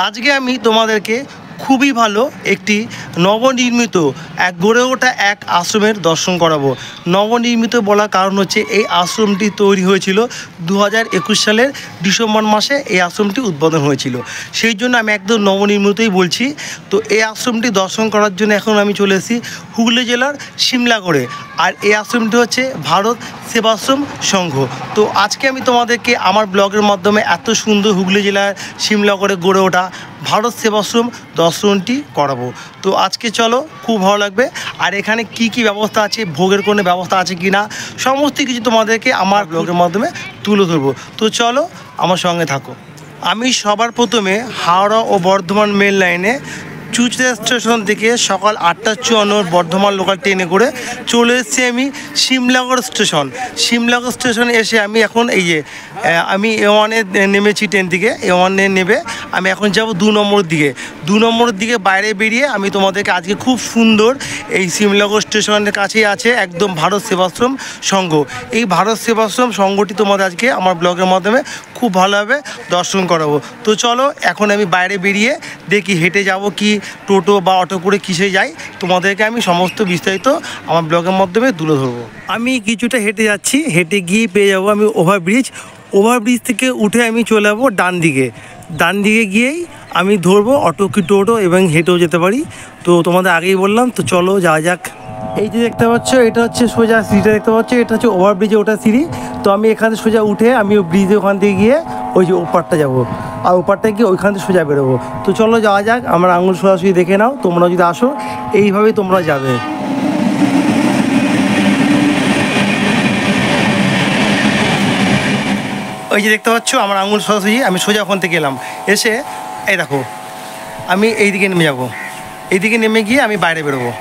আজকে আমি তোমাদেরকে খুবই ভালো একটি নবনির্মিত গড়ে ওঠা এক আশ্রমের দর্শন করাবো। নবনির্মিত বলার কারণ হচ্ছে এই আশ্রমটি তৈরি হয়েছিল 2021 সালের ডিসেম্বর মাসে এই আশ্রমটি উদ্বোধন হয়েছিল, সেই জন্য আমি একদম নবনির্মিতই বলছি। তো এই আশ্রমটি দর্শন করার জন্য এখন আমি চলে এসেছি হুগলি জেলার সিমলাগড়ে। আর এই আশ্রমটি হচ্ছে ভারত সেবাশ্রম সংঘ। তো আজকে আমি তোমাদেরকে আমার ব্লগের মাধ্যমে এত সুন্দর হুগলি জেলার সিমলাগড়ে গড়ে ওঠা ভারত সেবাশ্রম দর্শনটি করাবো। তো আজকে চলো, খুব ভালো লাগবে। আর এখানে কি কি ব্যবস্থা আছে, ভোগের কোনো ব্যবস্থা আছে কি না, সমস্ত কিছু তোমাদেরকে আমার ব্লগের মাধ্যমে তুলে ধরবো। তো চলো আমার সঙ্গে থাকো। আমি সবার প্রথমে হাওড়া ও বর্ধমান মেল লাইনে চুচড়া স্টেশন থেকে সকাল 8:54 বর্ধমান লোকাল ট্রেনে করে চলে এসেছি আমি সিমলাগড় স্টেশন। সিমলাগড় স্টেশনে এসে আমি এখন আমি A1-এ নেমেছি, ট্রেন থেকে A1-এ নেবে আমি এখন যাব 2 নম্বরের দিকে। 2 নম্বরের দিকে বাইরে বেরিয়ে আমি তোমাদেরকে আজকে খুব সুন্দর এই সিমলাগড় স্টেশনের কাছেই আছে একদম ভারত সেবাশ্রম সংঘ। এই ভারত সেবাশ্রম সংঘটি তোমাদের আজকে আমার ব্লগের মাধ্যমে খুব ভালোভাবে দর্শন করাবো। তো চলো এখন আমি বাইরে বেরিয়ে দেখি হেঁটে যাব কি টোটো বা অটো করে কিসে যাই, তোমাদেরকে আমি সমস্ত বিস্তারিত আমার ব্লগের মাধ্যমে তুলে ধরবো। আমি কিছুটা হেঁটে যাচ্ছি, হেঁটে গিয়ে পেয়ে যাবো আমি ওভারব্রিজ। ওভারব্রিজ থেকে উঠে আমি চলে যাবো ডান দিকে। ডান দিকে গিয়েই আমি ধরবো অটো কি টোটো এবং হেঁটেও যেতে পারি। তো তোমাদের আগেই বললাম, তো চলো যাওয়া যাক। এই যে দেখতে পাচ্ছ এটা হচ্ছে সোজা সিঁড়িটা দেখতে পাচ্ছ, এটা হচ্ছে ওভারব্রিজে ওটা সিঁড়ি। তো আমি এখানে সোজা উঠে আমি ব্রিজে ওখান থেকে গিয়ে ওই যে ওপারটা যাবো, আর ওপারটা গিয়ে ওইখান থেকে সোজা বেরোবো। তো চলো যাওয়া যাক। আমার আঙুল সরাসরি দেখে নাও, তোমরা যদি আসো এইভাবেই তোমরা যাবে। ওই যে দেখতে পাচ্ছ আমার আঙুল সরাসরি, আমি সোজা ওখান থেকে এলাম, এসে এই দেখো আমি এইদিকে নেমে যাবো। এইদিকে নেমে গিয়ে আমি বাইরে বেরোবো।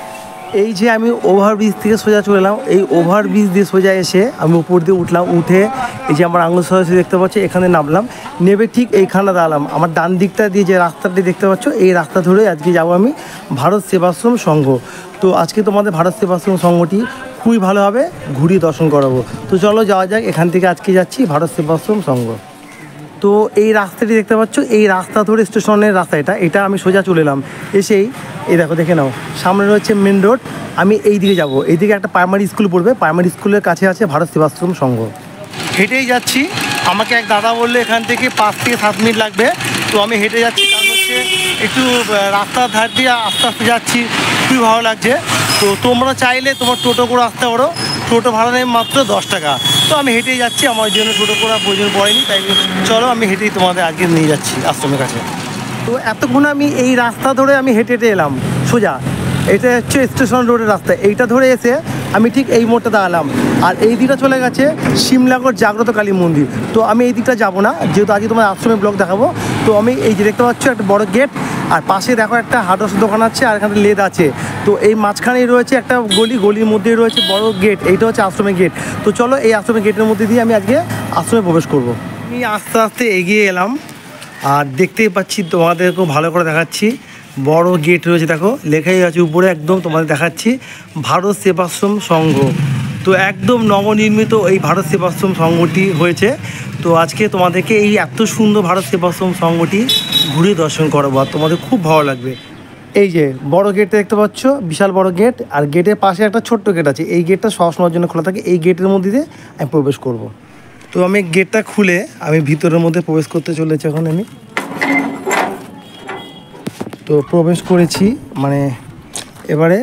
এই যে আমি ওভারব্রিজ থেকে সোজা চলে এলাম, এই ওভারব্রিজ দিয়ে সোজা এসে আমি উপর দিয়ে উঠলাম, উঠে এই যে আমার আঙুল সরাসরি দেখতে পাচ্ছ এখানে নামলাম, নেমে ঠিক এইখানে দাঁড়ালাম। আমার ডান দিকটা দিয়ে যে রাস্তাটি দেখতে পাচ্ছ এই রাস্তা ধরে আজকে যাবো আমি ভারত সেবাশ্রম সংঘ। তো আজকে তোমাদের ভারত সেবাশ্রম সংঘটি খুবই ভালোভাবে ঘুরিয়ে দর্শন করাবো। তো চলো যাওয়া যাক, এখান থেকে আজকে যাচ্ছি ভারত সেবাশ্রম সংঘ। তো এই রাস্তাটি দেখতে পাচ্ছ, এই রাস্তা ধরে স্টেশনের রাস্তা, এটা আমি সোজা চলে এলাম। এসেই এই দেখো দেখে নাও সামনে রয়েছে মেন রোড। আমি এই দিকে যাবো, এইদিকে একটা প্রাইমারি স্কুল পড়বে, প্রাইমারি স্কুলের কাছে আছে ভারত সেবাশ্রম সংঘ। হেঁটেই যাচ্ছি, আমাকে এক দাদা বললো এখান থেকে 5 থেকে 7 মিনিট লাগবে। তো আমি হেঁটে যাচ্ছি, কারণ হচ্ছে একটু রাস্তার ধার দিয়ে আস্তে আস্তে যাচ্ছি, খুবই ভালো লাগছে। তো তোমরা চাইলে তোমার টোটো করে আসতে পারো, টোটো ভাড়া নেই মাত্র 10 টাকা। তো আমি হেঁটেই যাচ্ছি, আমার জন্য টোটো করার প্রয়োজন পড়েনি, তাই চলো আমি হেঁটেই তোমাদের আজকে নিয়ে যাচ্ছি আশ্রমের কাছে। তো এতক্ষণ আমি এই রাস্তা ধরে আমি হেঁটে হেঁটে এলাম সোজা, এটা হচ্ছে স্টেশন রোডের রাস্তা। এইটা ধরে এসে আমি ঠিক এই মোড়টা দাঁড়ালাম, আর এই দিকটা চলে গেছে সিমলাগড় জাগ্রত কালী মন্দির। তো আমি এই দিকটা যাবো না, যেহেতু আজকে তোমার আশ্রমের ব্লগ দেখাবো। তো আমি এই যে দেখতে পাচ্ছ একটা বড় গেট, আর পাশে দেখো একটা হার্ডওয়্যার দোকান আছে, আর এখানে লেদ আছে। তো এই মাঝখানেই রয়েছে একটা গলির মধ্যেই রয়েছে বড় গেট, এইটা হচ্ছে আশ্রমের গেট। তো চলো এই আশ্রমের গেটের মধ্যে দিয়ে আমি আজকে আশ্রমে প্রবেশ করব। আমি আস্তে আস্তে এগিয়ে এলাম, আর দেখতেই পাচ্ছি তোমাদেরকেও ভালো করে দেখাচ্ছি, বড় গেট রয়েছে, দেখো লেখাই আছে উপরে একদম, তোমাদের দেখাচ্ছি ভারত সেবাশ্রম সংঘ। তো একদম নবনির্মিত এই ভারত সেবাশ্রম সংঘটি হয়েছে। তো আজকে তোমাদেরকে এই এত সুন্দর ভারত সেবাশ্রম সংঘটি ঘুরে দর্শন করাবো, আর তোমাদের খুব ভালো লাগবে। এই যে বড় গেটটা দেখতে পাচ্ছ, বিশাল বড় গেট, আর গেটের পাশে একটা ছোট্ট গেট আছে। এই গেটটা সবসময়ের জন্য খোলা থাকে, এই গেটের মধ্যে দিয়ে আমি প্রবেশ করব। তো আমি গেটটা খুলে আমি ভিতরের মধ্যে প্রবেশ করতে চলেছি এখন আমি। তো প্রবেশ করেছি, মানে এবারে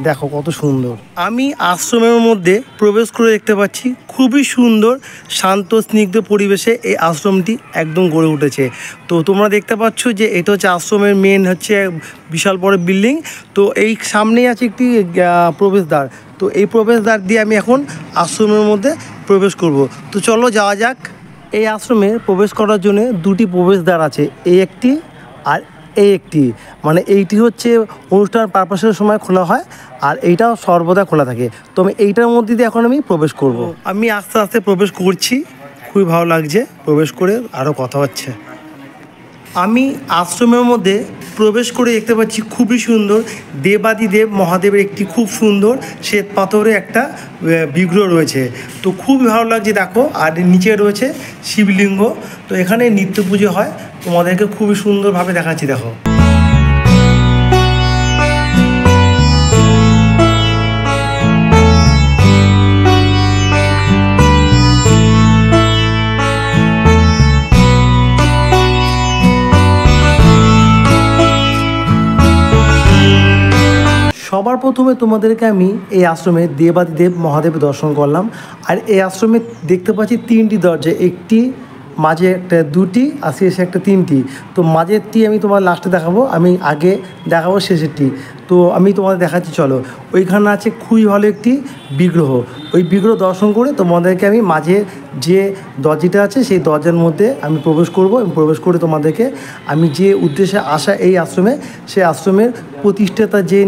দেখো কত সুন্দর। আমি আশ্রমের মধ্যে প্রবেশ করে দেখতে পাচ্ছি খুবই সুন্দর শান্ত স্নিগ্ধ পরিবেশে এই আশ্রমটি একদম গড়ে উঠেছে। তো তোমরা দেখতে পাচ্ছ যে এটা হচ্ছে আশ্রমের মেন হচ্ছে বিশাল বড় বিল্ডিং। তো এই সামনেই আছে একটি প্রবেশদ্বার। তো এই প্রবেশদ্বার দিয়ে আমি এখন আশ্রমের মধ্যে প্রবেশ করব। তো চলো যাওয়া যাক। এই আশ্রমে প্রবেশ করার জন্য 2টি প্রবেশদ্বার আছে, এই একটি আর এই একটি, মানে এইটি হচ্ছে অনুষ্ঠান পারপাসের সময় খোলা হয়, আর এইটাও সর্বদা খোলা থাকে। তো আমি এইটার মধ্যে দিয়ে এখন আমি প্রবেশ করব। আমি আস্তে আস্তে প্রবেশ করছি, খুবই ভালো লাগছে প্রবেশ করে, আরও কথা হচ্ছে। আমি আশ্রমের মধ্যে প্রবেশ করে দেখতে পাচ্ছি খুবই সুন্দর দেবাদিদেব মহাদেবের একটি খুব সুন্দর শ্বেত পাথরে একটা বিগ্রহ রয়েছে। তো খুবই ভালো লাগছে দেখো, আর নিচে রয়েছে শিবলিঙ্গ। তো এখানে নিত্য পুজো হয়। তোমাদেরকে খুবই সুন্দরভাবে দেখাচ্ছি, দেখো। সবার প্রথমে তোমাদেরকে আমি এই আশ্রমে দেবাদিদেব মহাদেব দর্শন করলাম। আর এই আশ্রমে দেখতে পাচ্ছি 3টি দরজা, একটি, মাঝে একটা, 2টি, আর শেষে একটা, 3টি। তো মাঝেরটি আমি তোমার লাস্টে দেখাবো, আমি আগে দেখাবো শেষেরটি। তো আমি তোমাদের দেখাচ্ছি, চলো। ওইখানে আছে খুবই ভালো একটি বিগ্রহ, ওই বিগ্রহ দর্শন করে তোমাদেরকে আমি মাঝে যে দরজাটা আছে সেই দরজার মধ্যে আমি প্রবেশ করব, এবং প্রবেশ করে তোমাদেরকে আমি যে উদ্দেশ্যে আসা এই আশ্রমে, সেই আশ্রমের প্রতিষ্ঠাতা যে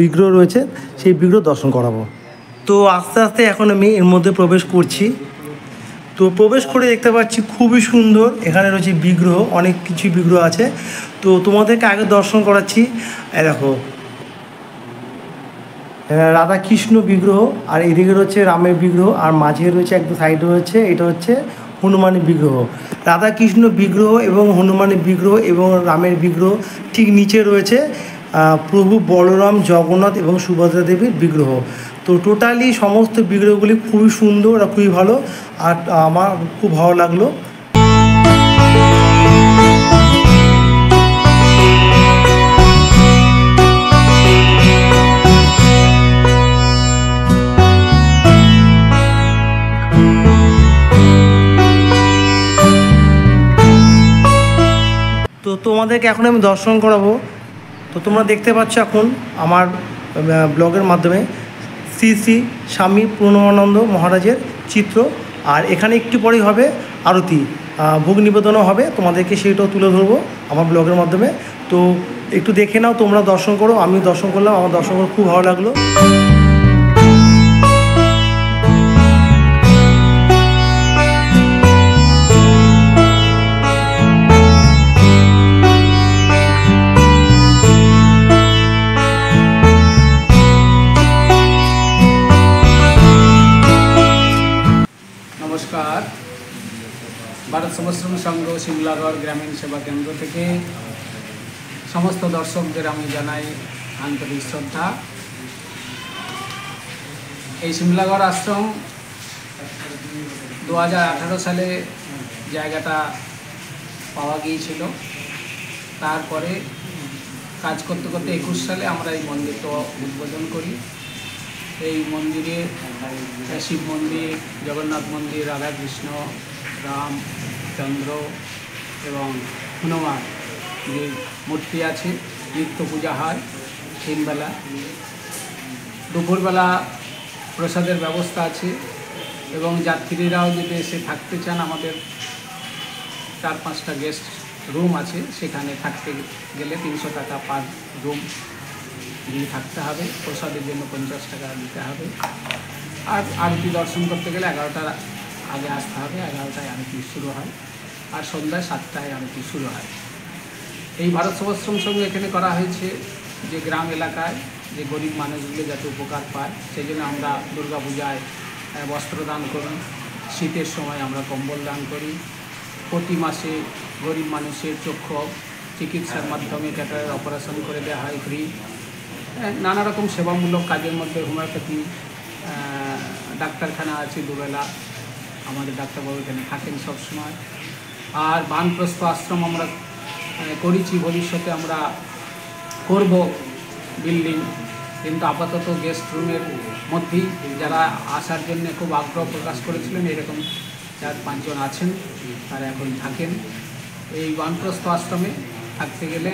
বিগ্রহ রয়েছে সেই বিগ্রহ দর্শন করাবো। তো আস্তে আস্তে এখন আমি এর মধ্যে প্রবেশ করছি। তো প্রবেশ করে দেখতে পাচ্ছি খুবই সুন্দর, এখানে রয়েছে বিগ্রহ, অনেক কিছু বিগ্রহ আছে। তো তোমাদেরকে আগে দর্শন করাচ্ছি। দেখো, রাধা কৃষ্ণ বিগ্রহ, আর এদিকে রয়েছে রামের বিগ্রহ, আর মাঝে রয়েছে একদম সাইডে রয়েছে, এটা হচ্ছে হনুমানের বিগ্রহ। রাধা কৃষ্ণ বিগ্রহ এবং হনুমানের বিগ্রহ এবং রামের বিগ্রহ, ঠিক নিচে রয়েছে প্রভু বলরাম, জগন্নাথ এবং সুভদ্রা দেবীর বিগ্রহ। তো টোটালি সমস্ত বিগ্রহগুলি খুবই সুন্দর আর খুবই ভালো, আর আমার খুব ভালো লাগলো। তো তোমাদেরকে এখন আমি দর্শন করাবো। তো তোমরা দেখতে পাচ্ছ এখন আমার ব্লগের মাধ্যমে শ্রী শ্রী স্বামী পূর্ণমানন্দ মহারাজের চিত্র। আর এখানে একটু পরেই হবে আরতি, ভোগ নিবেদনও হবে, তোমাদেরকে সেইটাও তুলে ধরবো আমার ব্লগের মাধ্যমে। তো একটু দেখে নাও, তোমরা দর্শন করো, আমি দর্শন করলাম, আমার দর্শন করে খুব ভালো লাগলো। নমস্কার, ভারত সেবাশ্রম সংঘ শিমলাগড় গ্রামীণ সেবা কেন্দ্র থেকে সমস্ত দর্শকদের আমি জানাই আন্তরিক শ্রদ্ধা। এই শিমলাগড় আশ্রম 2018 সালে জায়গাটা পাওয়া গিয়েছিল। তারপরে কাজ করতে করতে 21 সালে আমরা এই মন্দিরটা উদ্বোধন করি। এই মন্দিরে শিব মন্দির, জগন্নাথ মন্দির, রাধাকৃষ্ণ, রাম, চন্দ্র এবং হনুমান যে মূর্তি আছে, নিত্য পূজা হয় 3 বেলা। দুপুরবেলা প্রসাদের ব্যবস্থা আছে, এবং যাত্রীরাও যদি এসে থাকতে চান, আমাদের 4-5টা গেস্ট রুম আছে, সেখানে থাকতে গেলে 300 টাকা পার রুম দিয়ে থাকতে হবে। প্রসাদের জন্য 50 টাকা দিতে হবে। আর আরতি দর্শন করতে গেলে 11টার আগে আসতে হবে। 11টায় আরতি শুরু হয়, আর সন্ধ্যায় 7টায় আরতি শুরু হয়। এই ভারত সেবাশ্রম সঙ্গে এখানে করা হয়েছে যে গ্রাম এলাকায় যে গরিব মানুষগুলো যাতে উপকার পায়, সেই জন্য আমরা দুর্গাপূজায় বস্ত্র দান করি, শীতের সময় আমরা কম্বল দান করি। প্রতি মাসে গরিব মানুষের চক্ষু চিকিৎসার মাধ্যমে ক্যাটারের অপারেশন করে দেওয়া হয় ফ্রি। নানা রকম সেবামূলক কাজের মধ্যে হোমিওপ্যাথি ডাক্তারখানা আছে, দুবেলা আমাদের ডাক্তারবাবু এখানে থাকেন সবসময়। আর বানপ্রস্থ আশ্রম আমরা করেছি, ভবিষ্যতে আমরা করব বিল্ডিং, কিন্তু আপাতত গেস্ট রুমের মধ্যেই যারা আসার জন্য খুব আগ্রহ প্রকাশ করেছিলেন, এরকম 4-5 জন আছেন, তারা এখন থাকেন। এই বানপ্রস্থ আশ্রমে থাকতে গেলে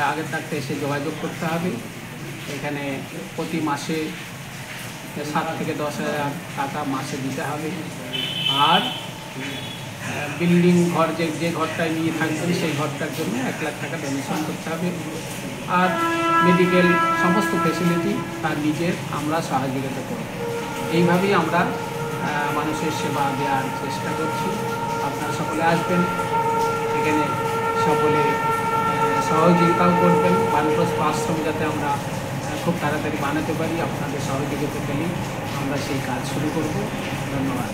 আগের থাকতে এসে যোগাযোগ করতে হবে। এখানে প্রতি মাসে 7 থেকে 10,000 টাকা মাসে দিতে হবে। আর বিল্ডিং ঘর যে ঘরটায় নিয়ে থাকবেন সেই ঘরটার জন্য 1 লাখ টাকা ডোনেশন করতে হবে। আর মেডিকেল সমস্ত ফেসিলিটি তার নিজের আমরা সহযোগিতা করব। এইভাবেই আমরা মানুষের সেবা দেওয়ার চেষ্টা করছি। আপনারা সকলে আসবেন, এখানে সকলে সহযোগিতাও করবেন। বানপ্রস্থ আশ্রম যাতে আমরা খুব তাড়াতাড়ি বানাতে পারি, আপনাদের সহযোগিতা পেলে আমরা সেই কাজ শুরু করব। ধন্যবাদ।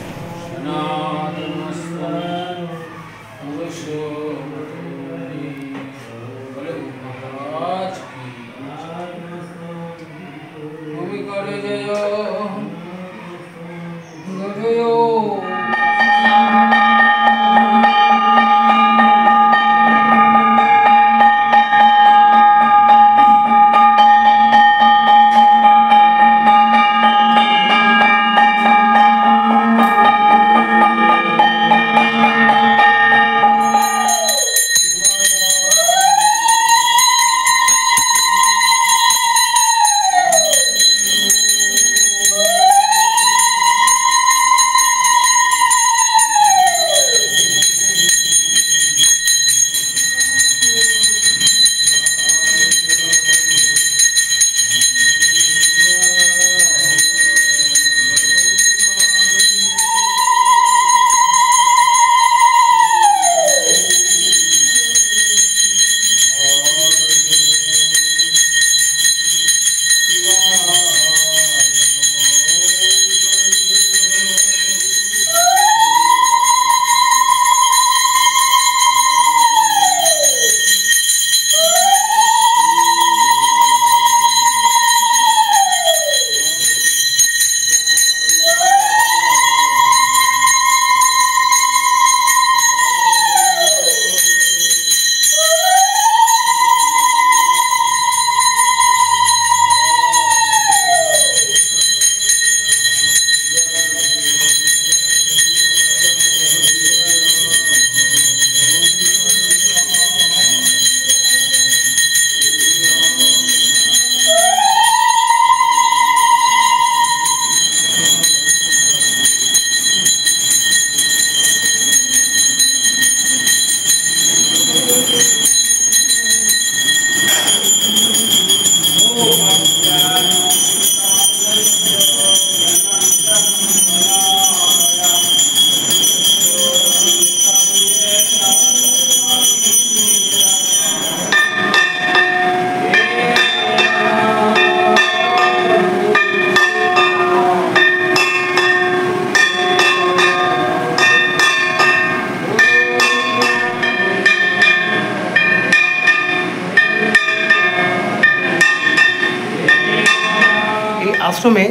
আশ্রমে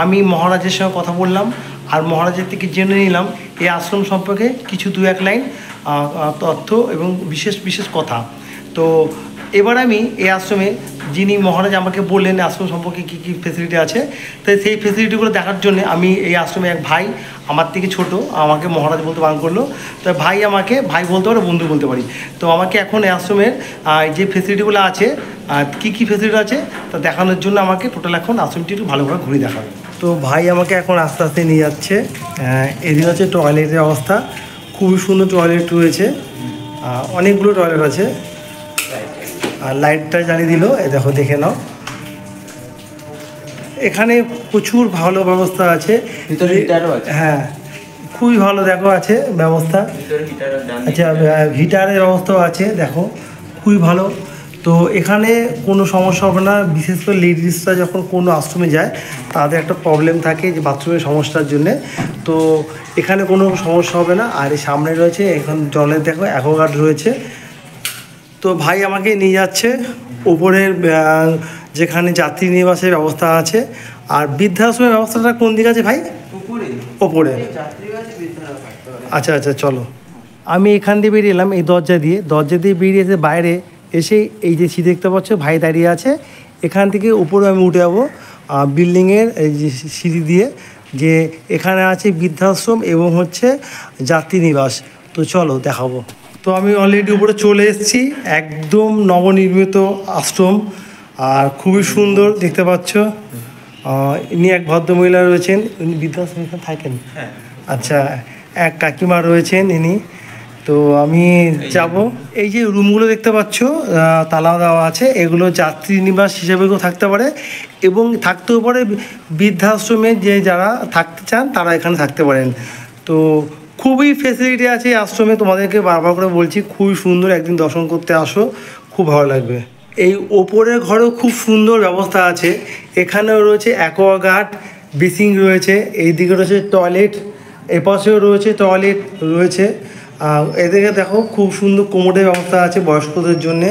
আমি মহারাজের সঙ্গে কথা বললাম, আর মহারাজের থেকে জেনে নিলাম এই আশ্রম সম্পর্কে কিছু দু এক লাইন তথ্য এবং বিশেষ বিশেষ কথা। তো এবার আমি এই আশ্রমে যিনি মহারাজ আমাকে বললেন আশ্রম সম্পর্কে কী কী ফেসিলিটি আছে, তাই সেই ফেসিলিটিগুলো দেখার জন্য আমি এই আশ্রমে এক ভাই আমার থেকে ছোট, আমাকে মহারাজ বলতে বারণ করলো। তো ভাই আমাকে ভাই বলতে পারে, বন্ধু বলতে পারি। তো আমাকে এখন এই আশ্রমের যে ফেসিলিটিগুলো আছে, কী কী ফেসিলিটি আছে তা দেখানোর জন্য আমাকে টোটাল এখন আশ্রমটি একটু ভালোভাবে ঘুরে দেখাবে। তো ভাই আমাকে এখন আস্তে আস্তে নিয়ে যাচ্ছে। এদিকে হচ্ছে টয়লেটের অবস্থা, খুবই সুন্দর টয়লেট রয়েছে, অনেকগুলো টয়লেট আছে। আর লাইটটা জ্বালিয়ে দিল, এই দেখো, দেখে নাও। এখানে প্রচুর ভালো ব্যবস্থা আছে। হ্যাঁ, খুবই ভালো দেখো আছে ব্যবস্থা। আচ্ছা, হিটারের ব্যবস্থাও আছে, দেখো খুবই ভালো। তো এখানে কোনো সমস্যা হবে না, বিশেষ করে লেডিসরা যখন কোনো আশ্রমে যায় তাদের একটা প্রবলেম থাকে যে বাথরুমের সমস্যার জন্যে, তো এখানে কোনো সমস্যা হবে না। আর এই সামনে রয়েছে এখন জলের দেখো অ্যাকোয়াগার্ড রয়েছে। তো ভাই আমাকে নিয়ে যাচ্ছে উপরের যেখানে যাত্রী নিবাসের ব্যবস্থা আছে। আর বৃদ্ধাশ্রমের ব্যবস্থাটা কোন দিকে আছে ভাই? ওপরে। আচ্ছা আচ্ছা, চলো। আমি এখান দিয়ে বেরিয়ে এলাম এই দরজা দিয়ে বেরিয়ে এসে বাইরে এসে এই যে সিঁড়ি দেখতে পাচ্ছ, ভাই দাঁড়িয়ে আছে। এখান থেকে উপরে আমি উঠে যাবো বিল্ডিংয়ের এই যে সিঁড়ি দিয়ে, যে এখানে আছে বৃদ্ধাশ্রম এবং হচ্ছে যাত্রী নিবাস। তো চলো দেখাবো। তো আমি অলরেডি উপরে চলে এসেছি, একদম নবনির্মিত আশ্রম, আর খুবই সুন্দর দেখতে পাচ্ছ। ইনি এক ভদ্রমহিলা রয়েছেন, উনি বৃদ্ধাশ্রমে থাকেন। আচ্ছা, এক কাকিমা রয়েছেন ইনি। তো আমি যাব। এই যে রুমগুলো দেখতে পাচ্ছ তালা দেওয়া আছে, এগুলো যাত্রী নিবাস হিসেবেও থাকতে পারে এবং থাকতেও পারে বৃদ্ধাশ্রমে যে যারা থাকতে চান তারা এখানে থাকতে পারেন। তো খুবই ফেসিলিটি আছে এই আশ্রমে, তোমাদেরকে বারবার করে বলছি, খুবই সুন্দর। একদিন দর্শন করতে আসো, খুব ভালো লাগবে। এই ওপরের ঘরেও খুব সুন্দর ব্যবস্থা আছে। এখানেও রয়েছে অ্যাকোয়াগার্ড, বেসিং রয়েছে, এই দিকে রয়েছে টয়লেট, এপাশেও রয়েছে টয়লেট রয়েছে। এদিকে দেখো খুব সুন্দর কোমোডের ব্যবস্থা আছে বয়স্কদের জন্যে,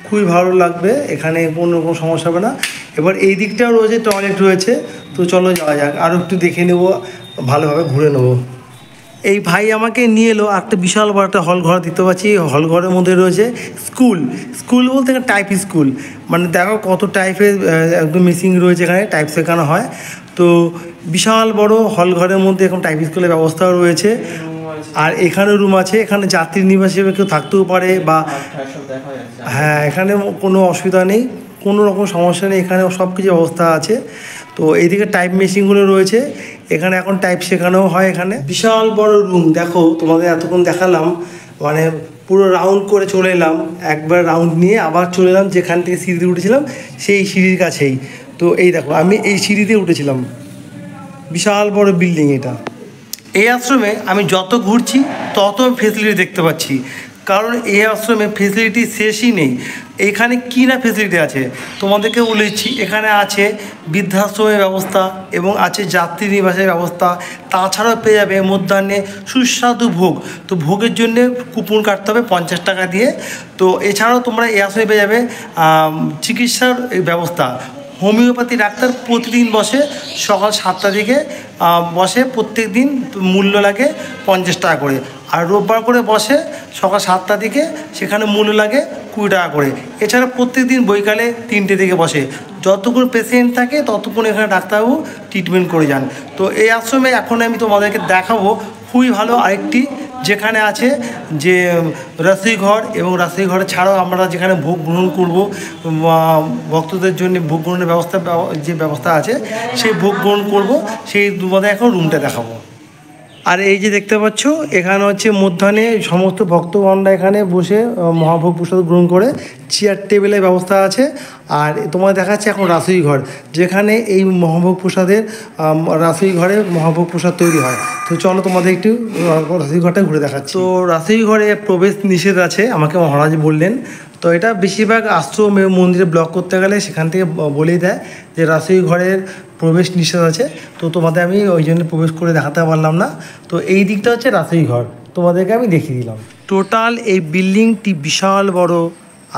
খুবই ভালো লাগবে, এখানে কোনো রকম সমস্যা হবে না। এবার এই দিকটাও রয়েছে টয়লেট রয়েছে। তো চলো যাওয়া যাক, আরও একটু দেখে নেবো, ভালোভাবে ঘুরে নেবো। এই ভাই আমাকে নিয়ে এলো একটা বিশাল বড় একটা হল ঘর দেখতে পাচ্ছি। হল ঘরের মধ্যে রয়েছে স্কুল বলতে টাইপ স্কুল, মানে দেখো কত টাইপের একদম মিসিং রয়েছে, এখানে টাইপ শেখানো হয়। তো বিশাল বড় হল ঘরের মধ্যে এখন টাইপ স্কুলের ব্যবস্থাও রয়েছে। আর এখানে রুম আছে, এখানে যাত্রী নিবাস হিসেবে কেউ থাকতেও পারে বা হ্যাঁ, এখানে কোনো অসুবিধা নেই, কোনো রকম সমস্যা নেই, এখানে সব কিছু ব্যবস্থা আছে। তো এইদিকে টাইপ মেশিনগুলো রয়েছে, এখানে এখন টাইপ শেখানো হয়। এখানে বিশাল বড় রুম, দেখো তোমাদের এতক্ষণ দেখালাম, মানে পুরো রাউন্ড করে চলে এলাম, একবার রাউন্ড নিয়ে আবার চলে এলাম যেখান থেকে সিঁড়িতে উঠেছিলাম সেই সিঁড়ির কাছেই। তো এই দেখো আমি এই সিঁড়িতে উঠেছিলাম, বিশাল বড় বিল্ডিং এটা। এই আশ্রমে আমি যত ঘুরছি তত ফেসিলিটি দেখতে পাচ্ছি, কারণ এই আশ্রমে ফেসিলিটি শেষই নেই। এখানে কী না ফেসিলিটি আছে তোমাদেরকে বলেছি। এখানে আছে বৃদ্ধাশ্রমের ব্যবস্থা এবং আছে যাত্রী নিবাসের ব্যবস্থা। তাছাড়াও পেয়ে যাবে মধ্যাহ্নে সুস্বাদু ভোগ। তো ভোগের জন্যে কুপন কাটতে হবে 50 টাকা দিয়ে। তো এছাড়াও তোমরা এই আশ্রমে পেয়ে যাবে চিকিৎসার ব্যবস্থা। হোমিওপ্যাথি ডাক্তার প্রতিদিন বসে, সকাল 7টা থেকে বসে, প্রত্যেক দিন মূল্য লাগে 50 টাকা করে। আর রোববার করে বসে সকাল 7টা থেকে, সেখানে মূল্য লাগে 20 টাকা করে। এছাড়া প্রত্যেক দিন বৈকালে 3টে থেকে বসে, যতক্ষণ পেশেন্ট থাকে ততক্ষণ এখানে ডাক্তারবাবু ট্রিটমেন্ট করে যান। তো এই আশ্রমে এখন আমি তোমাদেরকে দেখাবো খুবই ভালো আরেকটি, যেখানে আছে যে রসই ঘর, এবং রসই ঘরে ছাড়াও আমরা যেখানে ভোগ গ্রহণ করব, ভক্তদের জন্য ভোগ গ্রহণের ব্যবস্থা আছে, সেই ভোগ গ্রহণ করব, সেই তোমাদের এখন রুমটা দেখাবো। আর এই যে দেখতে পাচ্ছ এখানে হচ্ছে মধ্যাহ্নে সমস্ত ভক্তগণরা এখানে বসে মহাভোগ প্রসাদ গ্রহণ করে, চেয়ার টেবিলের ব্যবস্থা আছে। আর তোমার দেখাচ্ছে এখন রাসই ঘর, যেখানে এই মহাভোগ প্রসাদের রাসই ঘরে মহাভোগ প্রসাদ তৈরি হয়। তো চলো তোমাদের একটু রাসই ঘরটা ঘুরে দেখাচ্ছি। তো রাসই ঘরে প্রবেশ নিষেধ আছে, আমাকে মহারাজ বললেন। তো এটা বেশিরভাগ আশ্রম এবং মন্দিরে ব্লক করতে গেলে সেখান থেকে বলেই দেয় যে রাসই ঘরের প্রবেশ নিষেধ আছে। তো তোমাদের আমি ওই জন্য প্রবেশ করে দেখাতে পারলাম না। তো এই দিকটা হচ্ছে রাসই ঘর, তোমাদেরকে আমি দেখিয়ে দিলাম। টোটাল এই বিল্ডিংটি বিশাল বড়,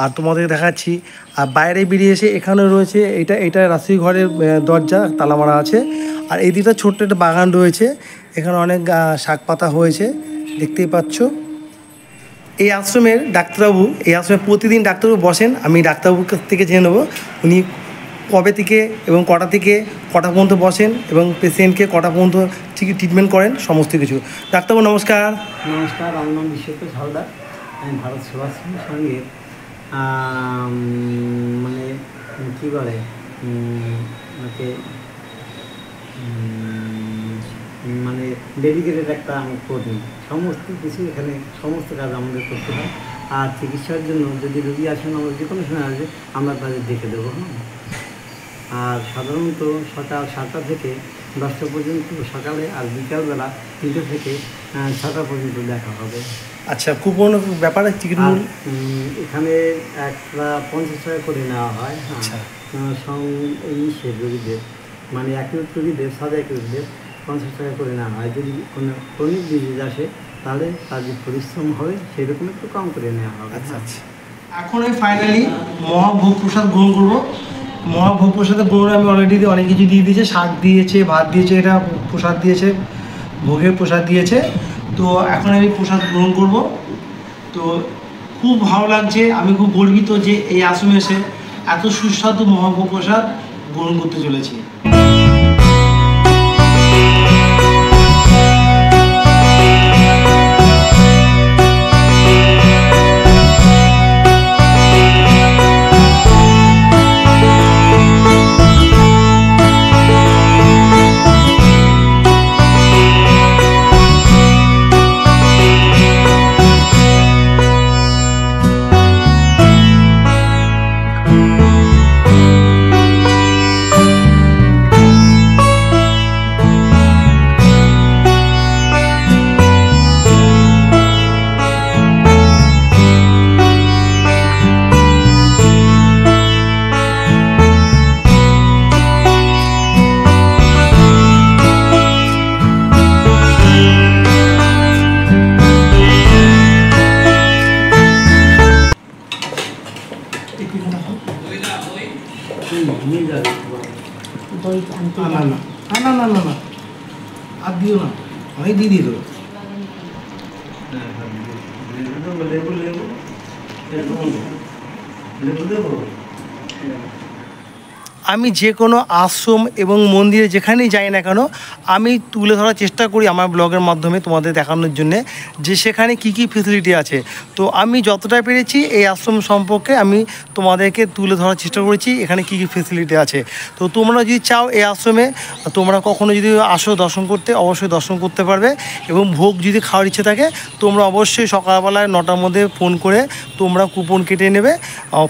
আর তোমাদের দেখাচ্ছি। আর বাইরে বেরিয়ে এসে এখানে রয়েছে এটা রাত্রি ঘরের দরজা, তালা মারা আছে। আর এই দিকটা ছোট্ট একটা বাগান রয়েছে, এখানে অনেক শাক পাতা হয়েছে, দেখতেই পাচ্ছ। এই আশ্রমের ডাক্তারবাবু, এই আশ্রমে প্রতিদিন ডাক্তারবাবু বসেন। আমি ডাক্তারবাবুর কাছ থেকে জেনে নেবো উনি কবে থেকে এবং কটা থেকে কটা পর্যন্ত বসেন এবং পেশেন্টকে কটা পর্যন্ত ট্রিটমেন্ট করেন, সমস্ত কিছু। ডাক্তারবাবু নমস্কার। নমস্কার, আমার নাম বিশ্বজিৎ হালদার। আমি ভারত সেবাশ্রমের সঙ্গে মানে কী বলে ওকে মানে ডেডিকেটেড একটা আমি কর্মী। সমস্ত কিছু এখানে সমস্ত কাজ আমাদের করতে হয়। আর চিকিৎসার জন্য যদি রোগী আসেন, আমরা যে কোনো সময় আসবে আমরা তাদের দেখে দেবো। আর সাধারণত সকাল 7টা থেকে 10টা পর্যন্ত সকালে, আর বিকালবেলা 3টে থেকে 6টা পর্যন্ত দেখা হবে। আচ্ছা, কুপন ব্যাপারে টিকিট এখানে একটা 50 টাকা করে নেওয়া হয়। হ্যাঁ, এই রোগীদের মানে অ্যাকিউট রোগীদের, সাদা অ্যাকিউটদের 50 টাকা করে নেওয়া হয়। যদি কোনো ক্রনিক ডিজিজ আসে তাহলে তার যে পরিশ্রম হবে সেরকম একটু কম করে নেওয়া হবে। আচ্ছা আচ্ছা। এখন আমি ফাইনালি মহাভোগ প্রসাদ গ্রহণ করবো। মহাভোগ প্রসাদে গ্রহণে আমি অলরেডি অনেক কিছু দিয়ে দিয়েছে, শাক দিয়েছে, ভাত দিয়েছে, এটা প্রসাদ দিয়েছে, ভোগের প্রসাদ দিয়েছে। তো এখন আমি প্রসাদ গ্রহণ করব। তো খুব ভালো লাগছে, আমি খুব গর্বিত যে এই আশ্রমে এসে এত সুস্বাদু মহাভোগ প্রসাদ গ্রহণ করতে চলেছি। না আর দিও না, অনেক দিয়ে দিল। আমি যে কোনো আশ্রম এবং মন্দিরে যেখানেই যাই না কেন, আমি তুলে ধরার চেষ্টা করি আমার ব্লগের মাধ্যমে তোমাদের দেখানোর জন্যে যে সেখানে কি কি ফেসিলিটি আছে। তো আমি যতটা পেরেছি এই আশ্রম সম্পর্কে আমি তোমাদেরকে তুলে ধরার চেষ্টা করেছি, এখানে কি কি ফেসিলিটি আছে। তো তোমরা যদি চাও এই আশ্রমে তোমরা কখনো যদি আসো দর্শন করতে, অবশ্যই দর্শন করতে পারবে। এবং ভোগ যদি খাওয়ার ইচ্ছে থাকে তোমরা অবশ্যই সকালবেলায় 9টার মধ্যে ফোন করে তোমরা কুপন কেটে নেবে,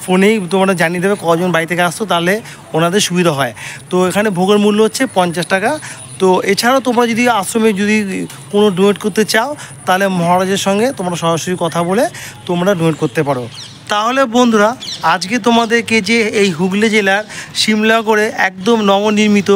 ফোনেই তোমরা জানিয়ে দেবে কজন বাড়ি থেকে আসতো, তাহলে ওনাদের সুবিধা হয়। তো এখানে ভোগের মূল্য হচ্ছে 50 টাকা। তো এছাড়াও তোমরা যদি আশ্রমে যদি কোনো ডোনেট করতে চাও তাহলে মহারাজের সঙ্গে তোমরা সরাসরি কথা বলে তোমরা ডোনেট করতে পারো। তাহলে বন্ধুরা, আজকে তোমাদেরকে যে এই হুগলি জেলার সিমলাগড়ে একদম নবনির্মিত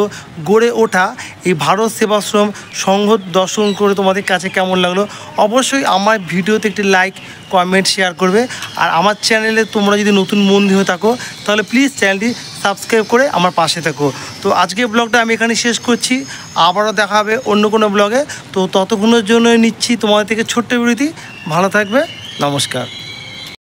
গড়ে ওঠা এই ভারত সেবাশ্রম সংঘ দর্শন করে তোমাদের কাছে কেমন লাগলো অবশ্যই আমার ভিডিওতে একটি লাইক, কমেন্ট, শেয়ার করবে। আর আমার চ্যানেলে তোমরা যদি নতুন বন্ধু হয়ে থাকো তাহলে প্লিজ চ্যানেলটি সাবস্ক্রাইব করে আমার পাশে থাকো। তো আজকের ব্লগটা আমি এখানে শেষ করছি, আবারও দেখা হবে অন্য কোনো ব্লগে। তো ততক্ষণের জন্য নিচ্ছি তোমাদের থেকে ছোট্ট বিরতি। ভালো থাকবে, নমস্কার।